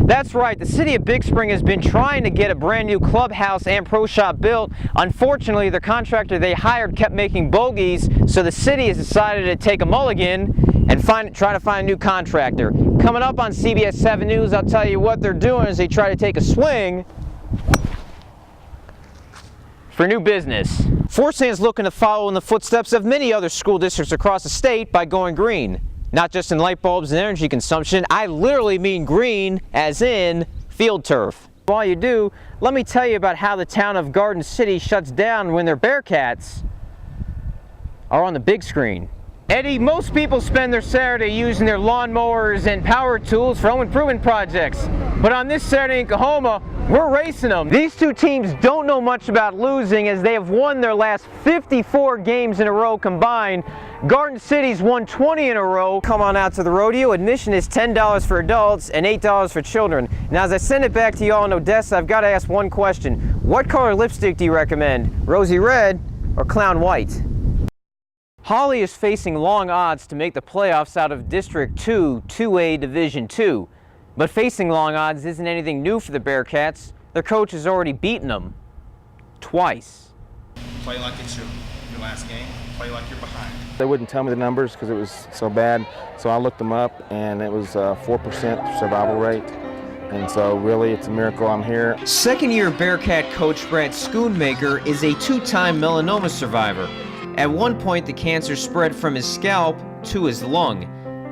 That's right, the city of Big Spring has been trying to get a brand new clubhouse and pro shop built. Unfortunately, the contractor they hired kept making bogeys, so the city has decided to take a mulligan and try to find a new contractor. Coming up on CBS 7 News, I'll tell you what they're doing as they try to take a swing for new business. Forsyth is looking to follow in the footsteps of many other school districts across the state by going green. Not just in light bulbs and energy consumption, I literally mean green as in field turf. While you do, let me tell you about how the town of Garden City shuts down when their Bearcats are on the big screen. Eddie, most people spend their Saturday using their lawnmowers and power tools for home improvement projects. But on this Saturday in Coahoma, we're racing them. These two teams don't know much about losing as they have won their last 54 games in a row combined. Garden City's won 20 in a row. Come on out to the rodeo. Admission is $10 for adults and $8 for children. Now as I send it back to y'all in Odessa, I've got to ask one question. What color lipstick do you recommend? Rosy red or clown white? Holly is facing long odds to make the playoffs out of District 2, 2A Division 2. But facing long odds isn't anything new for the Bearcats. Their coach has already beaten them twice. Play like it's your last game. Play like you're behind. They wouldn't tell me the numbers because it was so bad, so I looked them up, and it was 4% survival rate. And so really it's a miracle I'm here. Second-year Bearcat coach Brad Schoonmaker is a two-time melanoma survivor. At one point, the cancer spread from his scalp to his lung.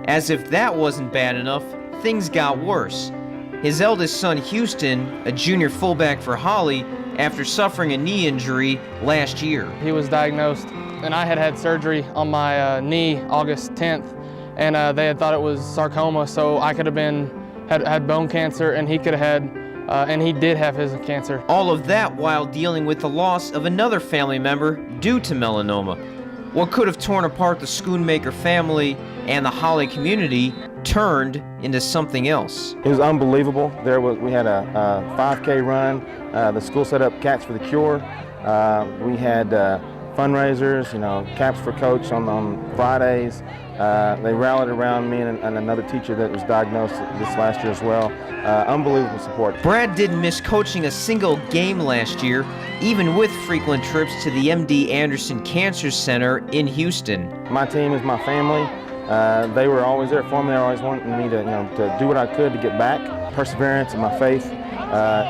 As if that wasn't bad enough, things got worse. His eldest son, Houston, a junior fullback for Holly, after suffering a knee injury last year. He was diagnosed, and I had surgery on my knee August 10th, and they had thought it was sarcoma, so I could have had bone cancer, and he could have had, and he did have his cancer. All of that while dealing with the loss of another family member due to melanoma. What could have torn apart the Schoonmaker family and the Holly community turned into something else. It was unbelievable. We had a 5K run. The school set up Cats for the Cure. We had fundraisers, caps for coach on Fridays. They rallied around me and another teacher that was diagnosed this last year as well. Unbelievable support. Brad didn't miss coaching a single game last year, even with frequent trips to the MD Anderson Cancer Center in Houston. My team is my family. They were always there for me. They were always wanting me to do what I could to get back. Perseverance and my faith,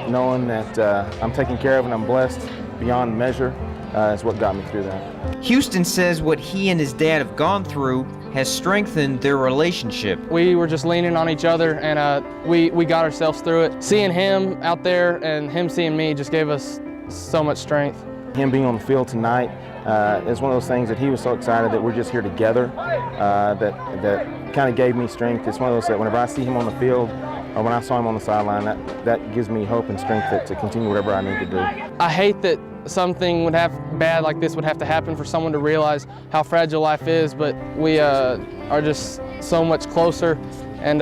knowing that I'm taken care of and I'm blessed beyond measure, is what got me through that. Houston says what he and his dad have gone through has strengthened their relationship. We were just leaning on each other, and we got ourselves through it. Seeing him out there and him seeing me just gave us so much strength. Him being on the field tonight is one of those things that he was so excited that we're just here together, that kind of gave me strength. It's one of those that whenever I see him on the field or when I saw him on the sideline, that gives me hope and strength to continue whatever I need to do. I hate that something bad like this would have to happen for someone to realize how fragile life is, but we are just so much closer, and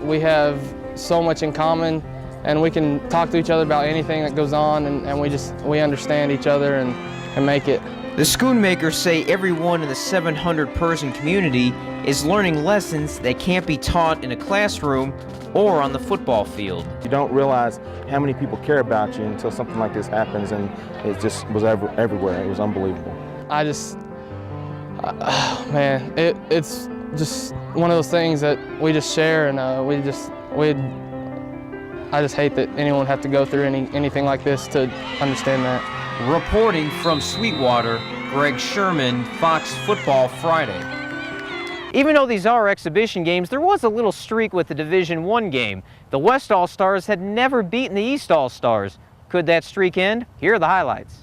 we have so much in common, and we can talk to each other about anything that goes on, and we understand each other and make it. The Schoonmakers say everyone in the 700-person community is learning lessons that can't be taught in a classroom or on the football field. You don't realize how many people care about you until something like this happens, and it just was everywhere. It was unbelievable. Man, it's just one of those things that we just share, and I just hate that anyone would have to go through anything like this to understand that. Reporting from Sweetwater, Greg Sherman, Fox Football Friday. Even though these are exhibition games, there was a little streak with the Division I game. The West All-Stars had never beaten the East All-Stars. Could that streak end? Here are the highlights.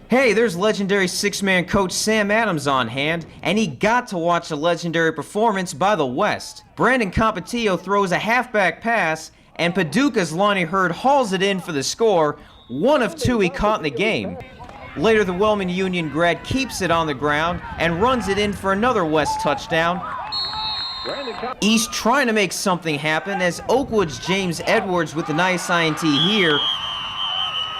Hey, there's legendary six-man coach Sam Adams on hand, and he got to watch a legendary performance by the West. Brandon Capatillo throws a halfback pass, and Paducah's Lonnie Hurd hauls it in for the score, one of two he caught in the game. Later, the Wellman Union grad keeps it on the ground and runs it in for another West touchdown. East trying to make something happen as Oakwood's James Edwards with a nice INT here.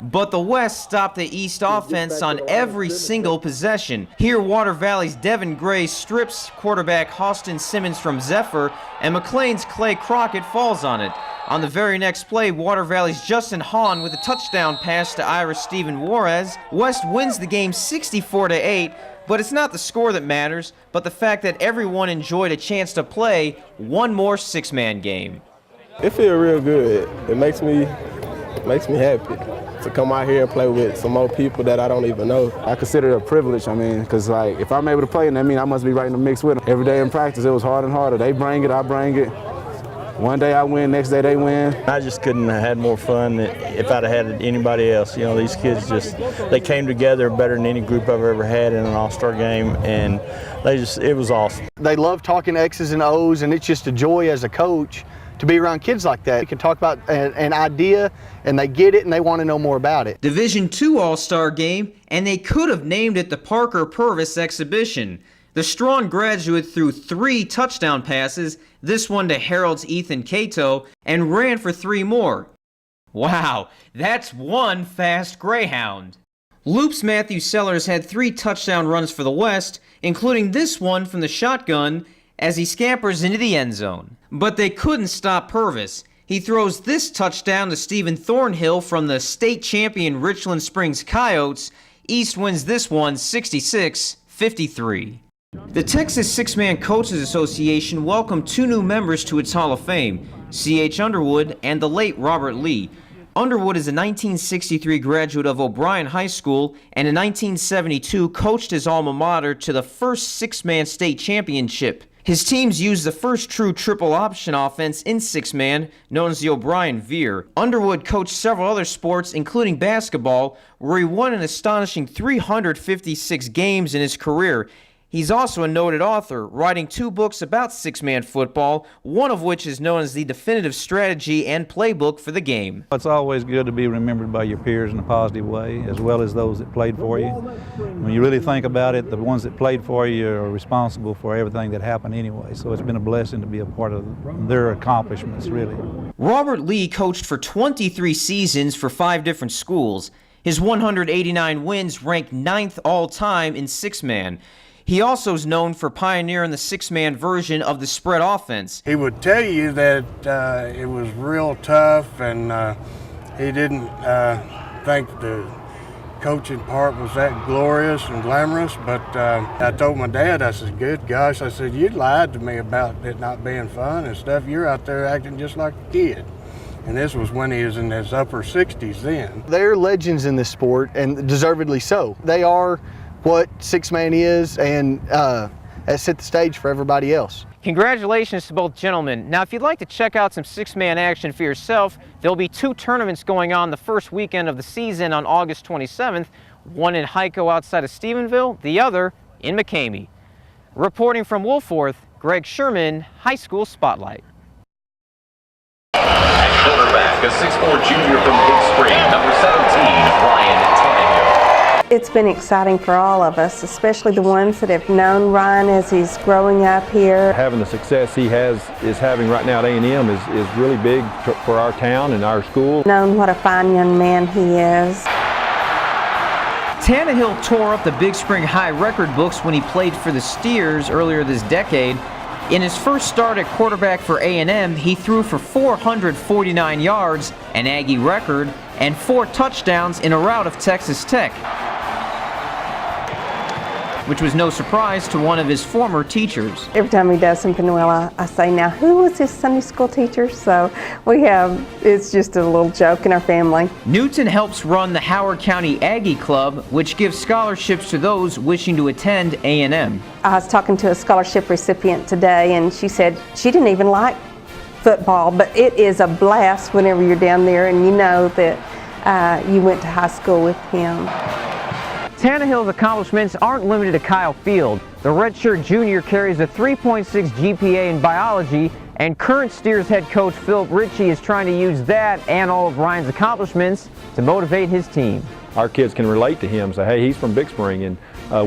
But the West stopped the East offense on every single possession. Here, Water Valley's Devin Gray strips quarterback Austin Simmons from Zephyr, and McLean's Clay Crockett falls on it. On the very next play, Water Valley's Justin Hahn with a touchdown pass to Irish Steven Juarez. West wins the game 64-8, but it's not the score that matters, but the fact that everyone enjoyed a chance to play one more six-man game. It feels real good. It makes me happy to come out here and play with some more people that I don't even know. I consider it a privilege, because like, if I'm able to play, that means I must be right in the mix with them. Every day in practice, it was harder and harder. They bring it, I bring it. One day I win, next day they win. I just couldn't have had more fun if I'd have had anybody else. You know, these kids they came together better than any group I've ever had in an all-star game, and it was awesome. They love talking X's and O's, and it's just a joy as a coach to be around kids like that. You can talk about an idea, and they get it, and they want to know more about it. Division II All-Star Game, and they could have named it the Parker Purvis Exhibition. The Strong graduate threw 3 touchdown passes, this one to Harold's Ethan Cato, and ran for 3 more. Wow, that's one fast Greyhound. Loop's Matthew Sellers had 3 touchdown runs for the West, including this one from the shotgun as he scampers into the end zone. But they couldn't stop Purvis. He throws this touchdown to Stephen Thornhill from the state champion Richland Springs Coyotes. East wins this one 66-53. The Texas Six-Man Coaches Association welcomed 2 new members to its Hall of Fame, C.H. Underwood and the late Robert Lee. Underwood is a 1963 graduate of O'Brien High School and in 1972 coached his alma mater to the first six-man state championship. His teams used the first true triple option offense in six-man, known as the O'Brien Veer. Underwood coached several other sports, including basketball, where he won an astonishing 356 games in his career. He's also a noted author, writing 2 books about six-man football, one of which is known as the definitive strategy and playbook for the game. It's always good to be remembered by your peers in a positive way, as well as those that played for you. When you really think about it, the ones that played for you are responsible for everything that happened anyway, so it's been a blessing to be a part of their accomplishments, really. Robert Lee coached for 23 seasons for 5 different schools. His 189 wins ranked 9th all-time in six-man. He also is known for pioneering the six-man version of the spread offense. He would tell you that it was real tough, and he didn't think the coaching part was that glorious and glamorous, but I told my dad, I said, good gosh, I said, you lied to me about it not being fun and stuff. You're out there acting just like a kid. And this was when he was in his upper 60s then. They're legends in this sport, and deservedly so. They are what six-man is, and has set the stage for everybody else. Congratulations to both gentlemen. Now, if you'd like to check out some six-man action for yourself, there'll be 2 tournaments going on the first weekend of the season on August 27th, one in Hyco outside of Stephenville, the other in McCamey. Reporting from Wolforth, Greg Sherman, High School Spotlight. At quarterback, a 6'4" junior from Big Spring, number 17, Ryan Tannehill. It's been exciting for all of us, especially the ones that have known Ryan as he's growing up here. Having the success he is having right now at A&M is really big for our town and our school. Known what a fine young man he is. Tannehill tore up the Big Spring High record books when he played for the Steers earlier this decade. In his first start at quarterback for A&M, he threw for 449 yards, an Aggie record, and 4 touchdowns in a rout of Texas Tech, which was no surprise to one of his former teachers. Every time he does something well, I say, now who was his Sunday school teacher? So it's just a little joke in our family. Newton helps run the Howard County Aggie Club, which gives scholarships to those wishing to attend A&M. I was talking to a scholarship recipient today, and she said she didn't even like football, but it is a blast whenever you're down there and you know that you went to high school with him. Tannehill's accomplishments aren't limited to Kyle Field. The redshirt junior carries a 3.6 GPA in biology, and current Steers head coach Philip Ritchie is trying to use that and all of Ryan's accomplishments to motivate his team. Our kids can relate to him, say, hey, he's from Big Spring, and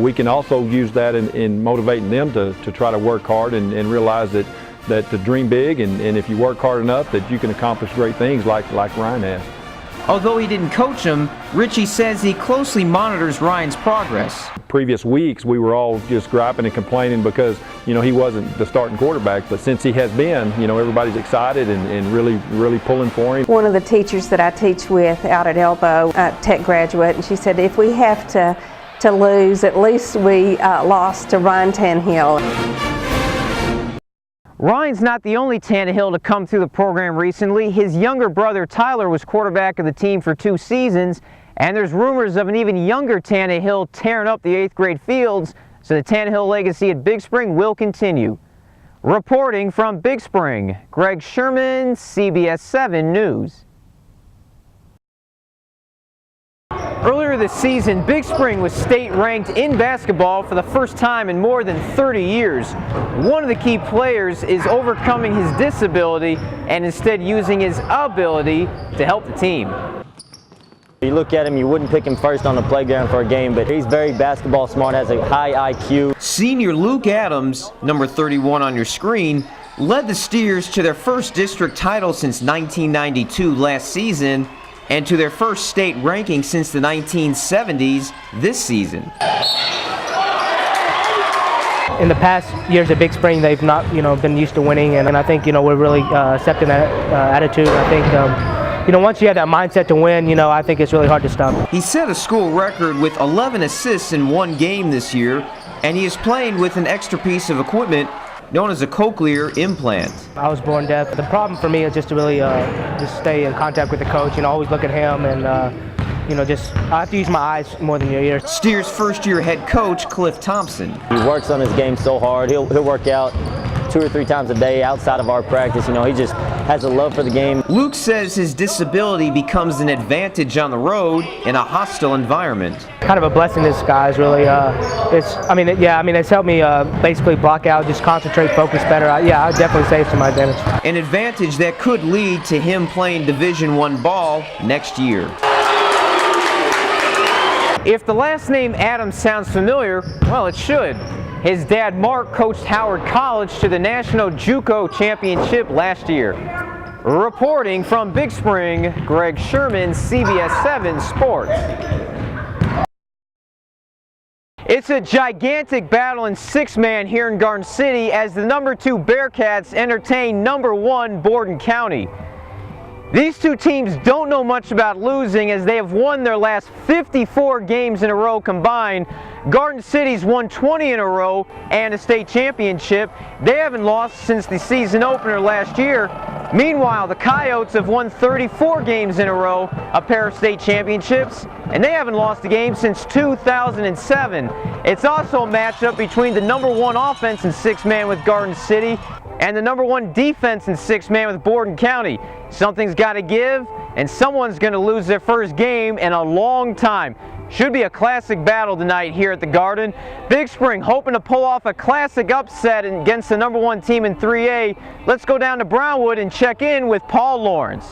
we can also use that in motivating them to try to work hard and realize that to dream big, and if you work hard enough that you can accomplish great things like Ryan has. Although he didn't coach him, Richie says he closely monitors Ryan's progress. Previous weeks we were all just griping and complaining because he wasn't the starting quarterback, but since he has been, everybody's excited and really pulling for him. One of the teachers that I teach with out at Elbow, tech graduate, and she said if we have to lose, at least we lost to Ryan Tannehill. Ryan's not the only Tannehill to come through the program recently. His younger brother Tyler was quarterback of the team for 2 seasons, and there's rumors of an even younger Tannehill tearing up the 8th grade fields, so the Tannehill legacy at Big Spring will continue. Reporting from Big Spring, Greg Sherman, CBS 7 News. Earlier this season, Big Spring was state-ranked in basketball for the first time in more than 30 years. One of the key players is overcoming his disability and instead using his ability to help the team. You look at him, you wouldn't pick him first on the playground for a game, but he's very basketball smart, has a high IQ. Senior Luke Adams, number 31 on your screen, led the Steers to their first district title since 1992 last season, and to their first state ranking since the 1970s this season. In the past years at Big Spring, they've not, been used to winning, and I think, we're really accepting that attitude. I think, once you have that mindset to win, I think it's really hard to stop. He set a school record with 11 assists in one game this year, and he is playing with an extra piece of equipment known as a cochlear implant. I was born deaf. The problem for me is just to really just stay in contact with the coach, always look at him, and I have to use my eyes more than your ears. Steers' first-year head coach, Cliff Thompson. He works on his game so hard. He'll work out 2 or 3 times a day outside of our practice. He just has a love for the game. Luke says his disability becomes an advantage on the road in a hostile environment. Kind of a blessing in disguise, really. It's helped me basically block out, just concentrate, focus better. I would definitely say it's to my advantage. An advantage that could lead to him playing Division I ball next year. If the last name Adams sounds familiar, well, it should. His dad, Mark, coached Howard College to the National JUCO Championship last year. Reporting from Big Spring, Greg Sherman, CBS 7 Sports. It's a gigantic battle in 6-man here in Garden City as the number 2 Bearcats entertain number 1 Borden County. These two teams don't know much about losing as they have won their last 54 games in a row combined. Garden City's won 20 in a row and a state championship. They haven't lost since the season opener last year. Meanwhile, the Coyotes have won 34 games in a row, a pair of state championships, and they haven't lost a game since 2007. It's also a matchup between the number 1 offense in 6-man with Garden City and the number 1 defense in 6-man with Borden County. Something's got to give, and someone's going to lose their first game in a long time. Should be a classic battle tonight here at the Garden. Big Spring hoping to pull off a classic upset against the number 1 team in 3A. Let's go down to Brownwood and check in with Paul Lawrence.